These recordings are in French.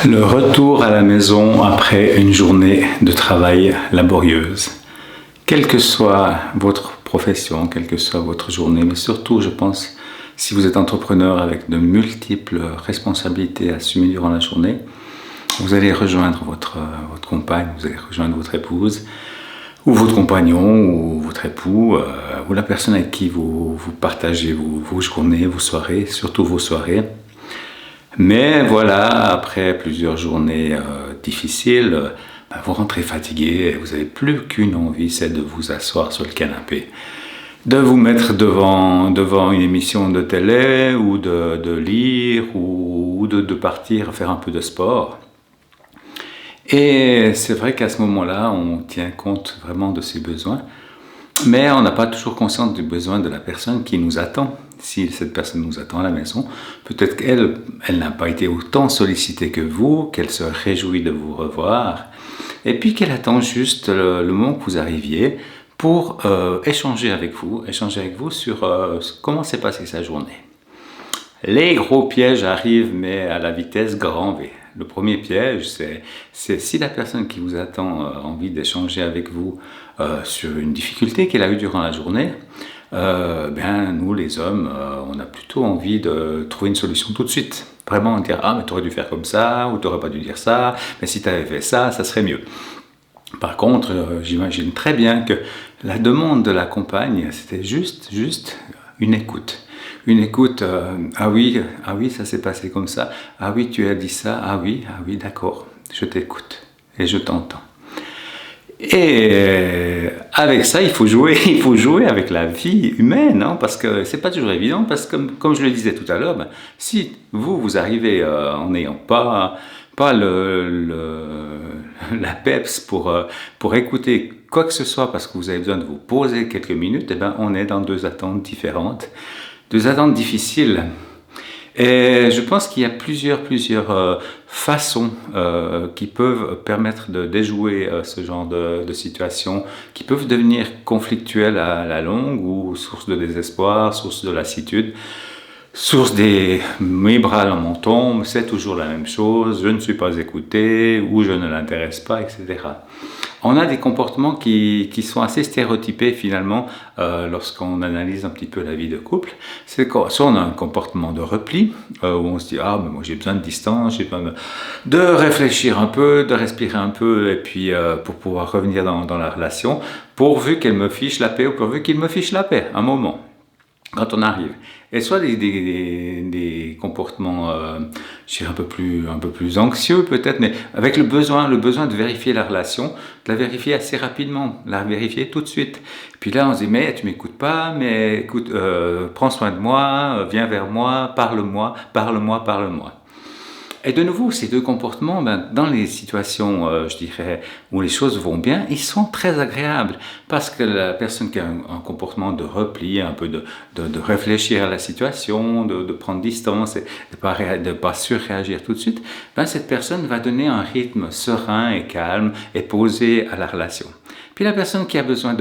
Le retour à la maison après une journée de travail laborieuse. Quelle que soit votre profession, quelle que soit votre journée, mais surtout, je pense, si vous êtes entrepreneur avec de multiples responsabilités à assumer durant la journée, vous allez rejoindre votre compagne, vous allez rejoindre votre épouse, ou votre compagnon, ou votre époux, ou la personne avec qui vous partagez vos journées, vos soirées, surtout vos soirées. Mais voilà, après plusieurs journées difficiles, vous rentrez fatigué et vous n'avez plus qu'une envie, c'est de vous asseoir sur le canapé, de vous mettre devant une émission de télé ou de lire ou de partir faire un peu de sport. Et c'est vrai qu'à ce moment-là, on tient compte vraiment de ses besoins, mais on n'a pas toujours conscience du besoin de la personne qui nous attend. Si cette personne nous attend à la maison, peut-être qu'elle n'a pas été autant sollicitée que vous, qu'elle se réjouit de vous revoir, et puis qu'elle attend juste le moment que vous arriviez pour échanger avec vous sur comment s'est passée sa journée. Les gros pièges arrivent, mais à la vitesse grand V. Le premier piège, c'est si la personne qui vous attend a envie d'échanger avec vous sur une difficulté qu'elle a eue durant la journée, nous les hommes, on a plutôt envie de trouver une solution tout de suite. Vraiment dire, ah mais tu aurais dû faire comme ça, ou tu n'aurais pas dû dire ça, mais si tu avais fait ça, ça serait mieux. Par contre, j'imagine très bien que la demande de la compagne, c'était juste une écoute. Une écoute, ah oui, ça s'est passé comme ça, ah oui, tu as dit ça, ah oui, d'accord, je t'écoute et je t'entends. Et avec ça, il faut jouer avec la vie humaine, hein, parce que c'est pas toujours évident, parce que comme je le disais tout à l'heure, si vous arrivez en n'ayant pas la peps pour écouter quoi que ce soit, parce que vous avez besoin de vous poser quelques minutes, on est dans deux attentes différentes. Deux attentes difficiles. Et je pense qu'il y a plusieurs façons qui peuvent permettre de déjouer ce genre de situation, qui peuvent devenir conflictuelles à la longue ou source de désespoir, source de lassitude, source des « mes bras dans mon tombe, c'est toujours la même chose, je ne suis pas écouté » ou « je ne l'intéresse pas », etc. On a des comportements qui sont assez stéréotypés finalement lorsqu'on analyse un petit peu la vie de couple. C'est soit on a un comportement de repli, où on se dit « Ah, mais moi j'ai besoin de distance, j'ai besoin de réfléchir un peu, de respirer un peu, et puis pour pouvoir revenir dans la relation, pourvu qu'elle me fiche la paix ou pourvu qu'il me fiche la paix, un moment. » Quand on arrive, et soit des comportements, je dirais un peu plus anxieux peut-être, mais avec le besoin de vérifier la relation, de la vérifier assez rapidement, de la vérifier tout de suite. Puis là, on se dit, mais tu m'écoutes pas, mais écoute, prends soin de moi, viens vers moi, parle-moi. Et de nouveau, ces deux comportements, dans les situations, je dirais, où les choses vont bien, ils sont très agréables. Parce que la personne qui a un comportement de repli, un peu de réfléchir à la situation, de prendre distance et de pas surréagir tout de suite, cette personne va donner un rythme serein et calme et posé à la relation. Puis la personne qui a besoin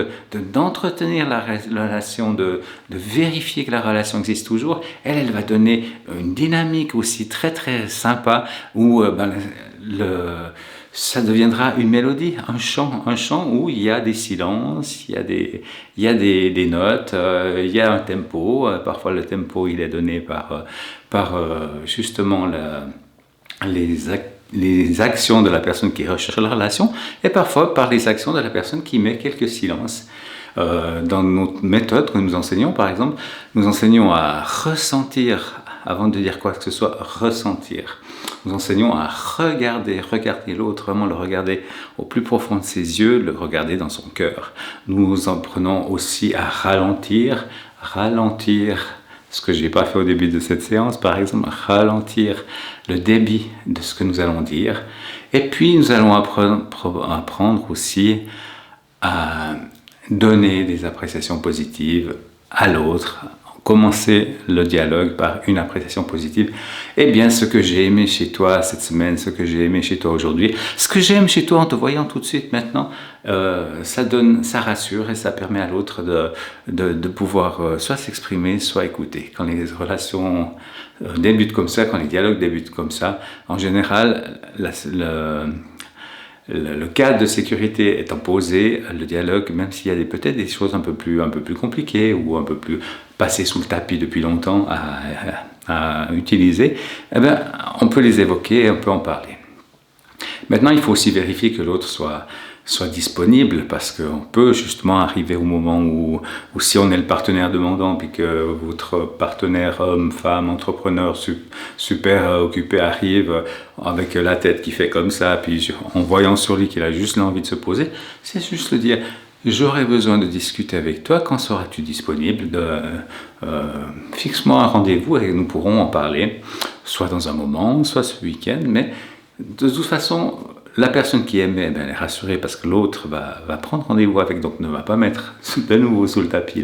d'entretenir la relation, de vérifier que la relation existe toujours, elle va donner une dynamique aussi très très sympa où ça deviendra une mélodie, un chant où il y a des silences, il y a des notes, il y a un tempo. Parfois le tempo il est donné par justement les actions de la personne qui recherche la relation et parfois par les actions de la personne qui met quelques silences. Dans notre méthode que nous enseignons, par exemple, nous enseignons à ressentir, avant de dire quoi que ce soit, ressentir. Nous enseignons à regarder l'autre, vraiment le regarder au plus profond de ses yeux, le regarder dans son cœur. Nous apprenons aussi à ralentir, ce que je n'ai pas fait au début de cette séance, par exemple, ralentir le débit de ce que nous allons dire. Et puis, nous allons apprendre aussi à donner des appréciations positives à l'autre, commencer le dialogue par une appréciation positive. Eh bien, ce que j'ai aimé chez toi cette semaine, ce que j'ai aimé chez toi aujourd'hui, ce que j'aime chez toi en te voyant tout de suite maintenant, ça rassure et ça permet à l'autre de pouvoir soit s'exprimer, soit écouter. Quand les relations débutent comme ça, quand les dialogues débutent comme ça, en général, le cadre de sécurité étant posé, le dialogue, même s'il y a peut-être des choses un peu plus compliquées ou un peu plus passées sous le tapis depuis longtemps à utiliser, eh bien, on peut les évoquer et on peut en parler. Maintenant, il faut aussi vérifier que l'autre soit disponible, parce qu'on peut justement arriver au moment où si on est le partenaire demandant puis que votre partenaire homme, femme, entrepreneur super occupé arrive avec la tête qui fait comme ça, puis en voyant sur lui qu'il a juste l'envie de se poser, c'est juste le dire: j'aurais besoin de discuter avec toi, quand seras-tu disponible? Fixe-moi un rendez-vous et nous pourrons en parler, soit dans un moment, soit ce week-end, mais de toute façon, la personne qui aimait, elle est rassurée parce que l'autre va prendre rendez-vous avec, donc ne va pas mettre de nouveau sous le tapis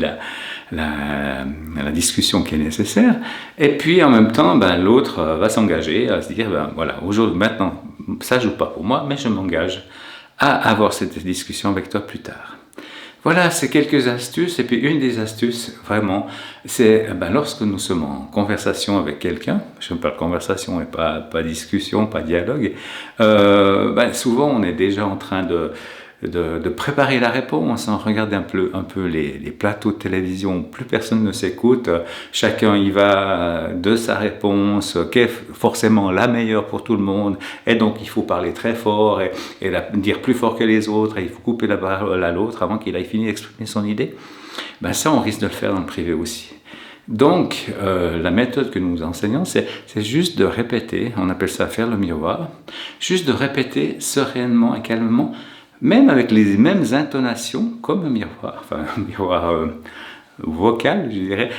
la discussion qui est nécessaire. Et puis en même temps, l'autre va s'engager à se dire, voilà, aujourd'hui, maintenant, ça ne joue pas pour moi, mais je m'engage à avoir cette discussion avec toi plus tard. Voilà, c'est quelques astuces. Et puis une des astuces, vraiment, c'est lorsque nous sommes en conversation avec quelqu'un, je parle conversation et pas discussion, pas dialogue, souvent on est déjà en train de préparer la réponse. On regarde un peu les plateaux de télévision où plus personne ne s'écoute, chacun y va de sa réponse, qui est forcément la meilleure pour tout le monde, et donc il faut parler très fort et dire plus fort que les autres, et il faut couper la parole à l'autre avant qu'il ait fini d'exprimer son idée. Ça, on risque de le faire dans le privé aussi. Donc, la méthode que nous enseignons, c'est juste de répéter, on appelle ça faire le miroir, juste de répéter sereinement et calmement, même avec les mêmes intonations, comme un miroir, enfin un miroir vocal, je dirais,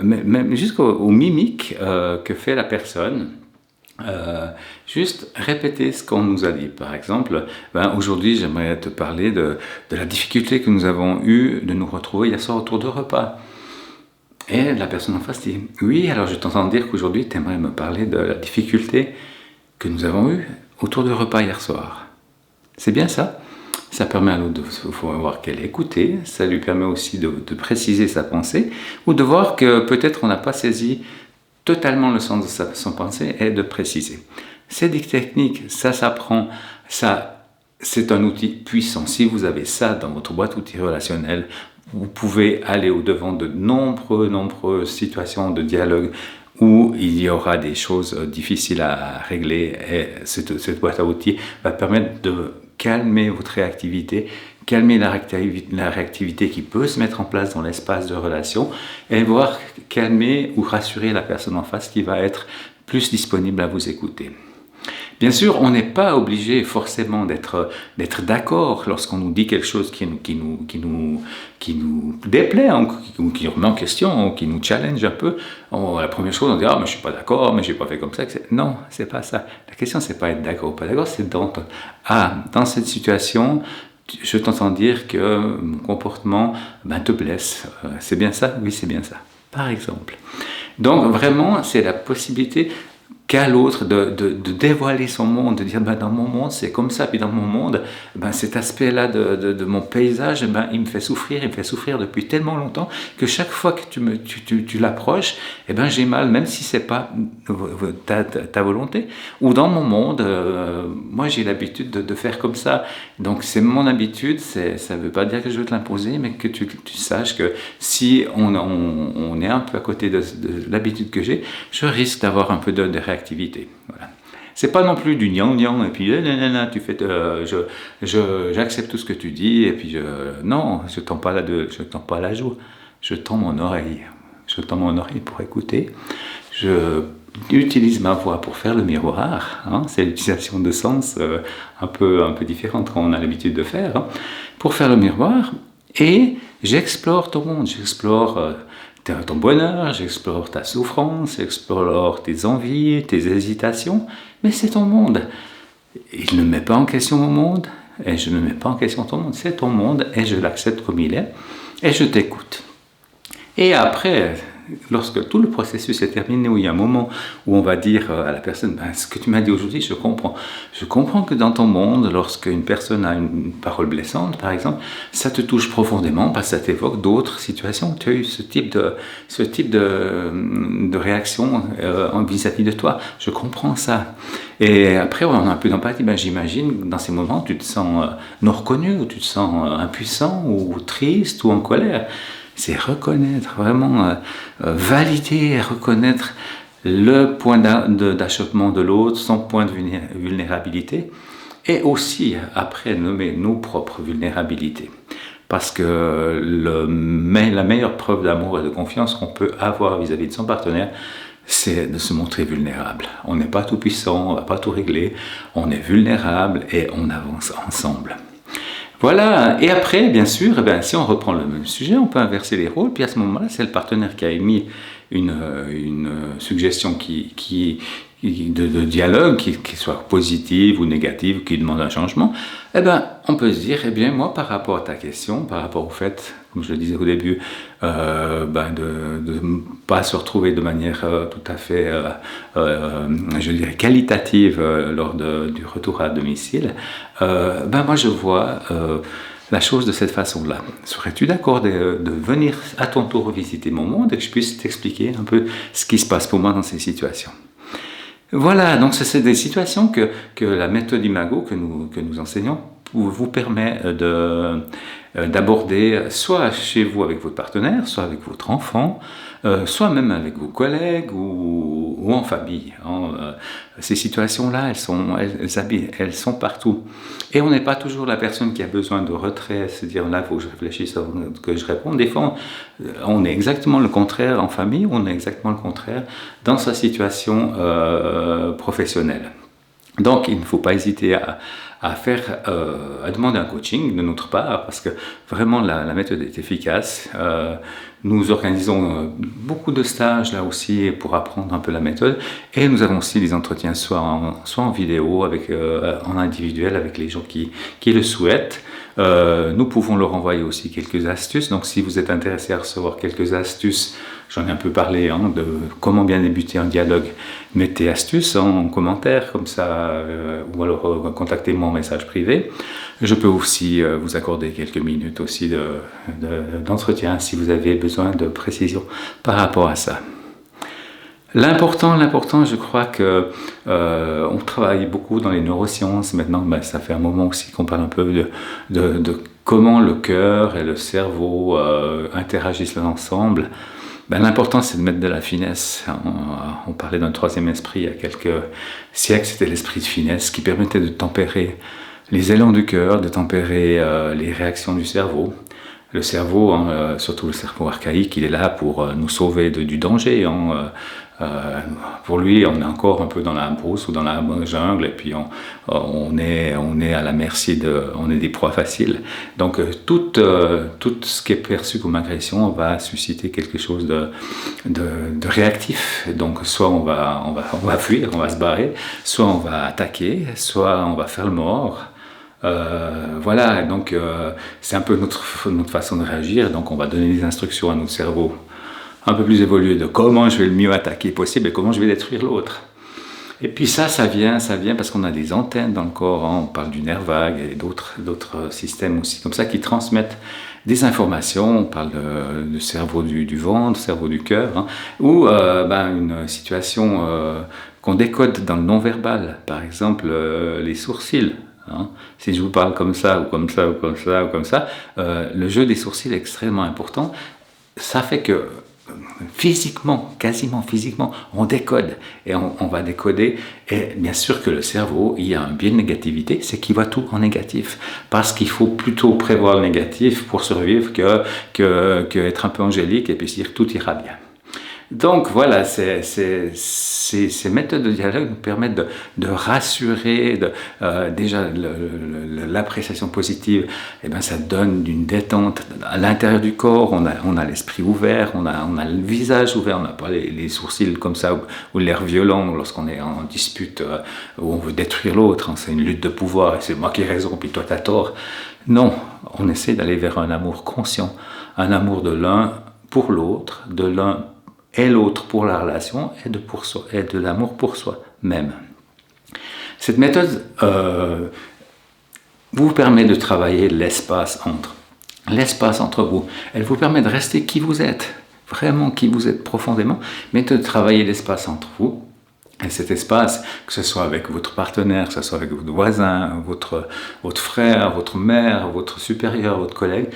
même jusqu'aux mimiques que fait la personne. Juste répéter ce qu'on nous a dit. Par exemple, aujourd'hui j'aimerais te parler de la difficulté que nous avons eue de nous retrouver hier soir autour de repas. Et la personne en face dit: oui, alors je t'entends dire qu'aujourd'hui tu aimerais me parler de la difficulté que nous avons eue autour de repas hier soir. C'est bien ça. Ça permet à l'autre de voir qu'elle est écoutée, ça lui permet aussi de préciser sa pensée, ou de voir que peut-être on n'a pas saisi totalement le sens de son pensée, et de préciser. C'est des techniques, ça s'apprend, ça, c'est un outil puissant. Si vous avez ça dans votre boîte outils relationnelle, vous pouvez aller au-devant de nombreuses situations de dialogue où il y aura des choses difficiles à régler, et cette boîte à outils va permettre de calmer votre réactivité, calmer la réactivité qui peut se mettre en place dans l'espace de relation, et voir calmer ou rassurer la personne en face qui va être plus disponible à vous écouter. Bien sûr, on n'est pas obligé forcément d'être d'accord lorsqu'on nous dit quelque chose qui nous déplaît, ou qui remet en question, ou qui nous challenge un peu. La première chose, on dit: ah, mais je suis pas d'accord, mais j'ai pas fait comme ça. Non, c'est pas ça. La question, c'est pas être d'accord ou pas d'accord, c'est d'entendre: ah, dans cette situation, je t'entends dire que mon comportement te blesse. C'est bien ça? Oui, c'est bien ça. Par exemple. Donc vraiment, c'est la possibilité qu'à l'autre de dévoiler son monde, de dire: dans mon monde c'est comme ça, puis dans mon monde cet aspect-là de mon paysage, il me fait souffrir depuis tellement longtemps que chaque fois que tu l'approches, j'ai mal, même si c'est pas ta volonté. Ou dans mon monde, moi j'ai l'habitude de faire comme ça, donc c'est mon habitude, ça veut pas dire que je veux te l'imposer, mais que tu saches que si on est un peu à côté de l'habitude que j'ai, je risque d'avoir un peu de réactivité. Voilà. C'est pas non plus du gnang et puis tu fais j'accepte tout ce que tu dis, et puis non, je tends pas la joue, je tends mon oreille pour écouter. Je utilise ma voix pour faire le miroir, c'est l'utilisation de sens un peu différente quand on a l'habitude de faire, pour faire le miroir, et j'explore ton monde, j'explore ton bonheur, j'explore ta souffrance, j'explore tes envies, tes hésitations, mais c'est ton monde. Il ne met pas en question mon monde, et je ne mets pas en question ton monde, c'est ton monde, et je l'accepte comme il est, et je t'écoute. Et après, lorsque tout le processus est terminé, où il y a un moment où on va dire à la personne, ce que tu m'as dit aujourd'hui, je comprends. Je comprends que dans ton monde, lorsqu'une personne a une parole blessante, par exemple, ça te touche profondément parce que ça t'évoque d'autres situations où tu as eu ce type de réaction vis-à-vis de toi. Je comprends ça. Et après, on a un peu d'empathie. J'imagine, dans ces moments, tu te sens non reconnu, ou tu te sens impuissant, ou triste, ou en colère. C'est reconnaître, vraiment valider et reconnaître le point d'achoppement de l'autre, son point de vulnérabilité, et aussi, après, nommer nos propres vulnérabilités. Parce que la meilleure preuve d'amour et de confiance qu'on peut avoir vis-à-vis de son partenaire, c'est de se montrer vulnérable. On n'est pas tout puissant, on ne va pas tout régler, on est vulnérable et on avance ensemble. Voilà, et après, bien sûr, si on reprend le même sujet, on peut inverser les rôles, puis à ce moment-là, c'est le partenaire qui a émis une suggestion de dialogue, qui soit positive ou négative, qui demande un changement. On peut se dire, moi, par rapport à ta question, par rapport au fait, comme je le disais au début, de ne pas se retrouver de manière tout à fait, je dirais, qualitative lors du retour à domicile, moi, je vois la chose de cette façon-là. Serais-tu d'accord de venir à ton tour visiter mon monde et que je puisse t'expliquer un peu ce qui se passe pour moi dans ces situations? Voilà, donc c'est des situations que la méthode Imago que nous enseignons vous permet d'aborder soit chez vous avec votre partenaire, soit avec votre enfant, soit même avec vos collègues ou en famille. Ces situations-là, elles sont partout. Et on n'est pas toujours la personne qui a besoin de retrait, se dire là, il faut que je réfléchisse avant que je réponde. Des fois, on est exactement le contraire en famille, on est exactement le contraire dans sa situation professionnelle. Donc, il ne faut pas hésiter à demander un coaching de notre part, parce que vraiment la méthode est efficace. Nous organisons beaucoup de stages là aussi pour apprendre un peu la méthode, et nous avons aussi des entretiens soit en vidéo, en individuel avec les gens qui le souhaitent. Nous pouvons leur envoyer aussi quelques astuces, donc si vous êtes intéressé à recevoir quelques astuces, j'en ai un peu parlé de comment bien débuter un dialogue, mettez astuces en commentaire comme ça, ou alors contactez-moi en message privé. Je peux aussi vous accorder quelques minutes aussi d'entretien si vous avez besoin de précision par rapport à ça. L'important, je crois que on travaille beaucoup dans les neurosciences. Maintenant, ça fait un moment aussi qu'on parle un peu de comment le cœur et le cerveau interagissent ensemble. L'important, c'est de mettre de la finesse. On parlait d'un troisième esprit il y a quelques siècles, c'était l'esprit de finesse qui permettait de tempérer les élans du cœur, de tempérer les réactions du cerveau. Le cerveau, surtout le cerveau archaïque, il est là pour nous sauver du danger. Pour lui, on est encore un peu dans la brousse ou dans la jungle, et puis on est à la merci on est des proies faciles. Donc tout ce qui est perçu comme agression va susciter quelque chose de réactif. Donc soit on va fuir, on va se barrer, soit on va attaquer, soit on va faire le mort. Voilà, donc c'est un peu notre façon de réagir. Donc on va donner des instructions à notre cerveau un peu plus évolué de comment je vais le mieux attaquer possible et comment je vais détruire l'autre. Et puis ça vient parce qu'on a des antennes dans le corps, on parle du nerf vague et d'autres systèmes aussi comme ça qui transmettent des informations. On parle du cerveau du ventre, du cerveau du cœur, ou une situation qu'on décode dans le non-verbal, par exemple les sourcils. Si je vous parle comme ça, ou comme ça, ou comme ça, ou comme ça, le jeu des sourcils est extrêmement important. Ça fait que quasiment physiquement, on décode et on va décoder. Et bien sûr que le cerveau, il y a un biais de négativité, c'est qu'il voit tout en négatif, parce qu'il faut plutôt prévoir le négatif pour survivre que être un peu angélique et puis se dire tout ira bien. Donc voilà, ces méthodes de dialogue nous permettent de rassurer, déjà l'appréciation positive, ça donne une détente à l'intérieur du corps. On a l'esprit ouvert, on a le visage ouvert, on n'a pas les sourcils comme ça ou l'air violent lorsqu'on est en dispute où on veut détruire l'autre. C'est une lutte de pouvoir et c'est moi qui ai raison puis toi t'as tort. Non, on essaie d'aller vers un amour conscient, un amour de l'un pour l'autre, de l'un et l'autre pour la relation et de l'amour pour soi-même. Cette méthode vous permet de travailler l'espace entre vous. Elle vous permet de rester qui vous êtes, vraiment qui vous êtes profondément, mais de travailler l'espace entre vous. Et cet espace, que ce soit avec votre partenaire, que ce soit avec votre voisin, votre frère, votre mère, votre supérieur, votre collègue,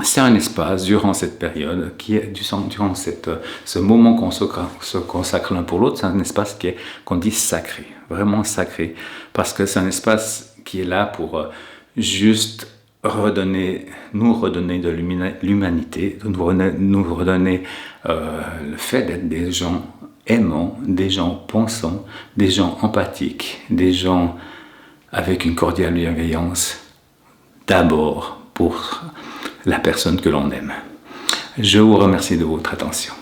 c'est un espace durant cette période, durant ce moment qu'on se consacre l'un pour l'autre, c'est un espace qu'on dit sacré, vraiment sacré, parce que c'est un espace qui est là pour juste nous redonner de l'humanité, nous redonner le fait d'être des gens aimants, des gens pensants, des gens empathiques, des gens avec une cordiale bienveillance, d'abord pour la personne que l'on aime. Je vous remercie de votre attention.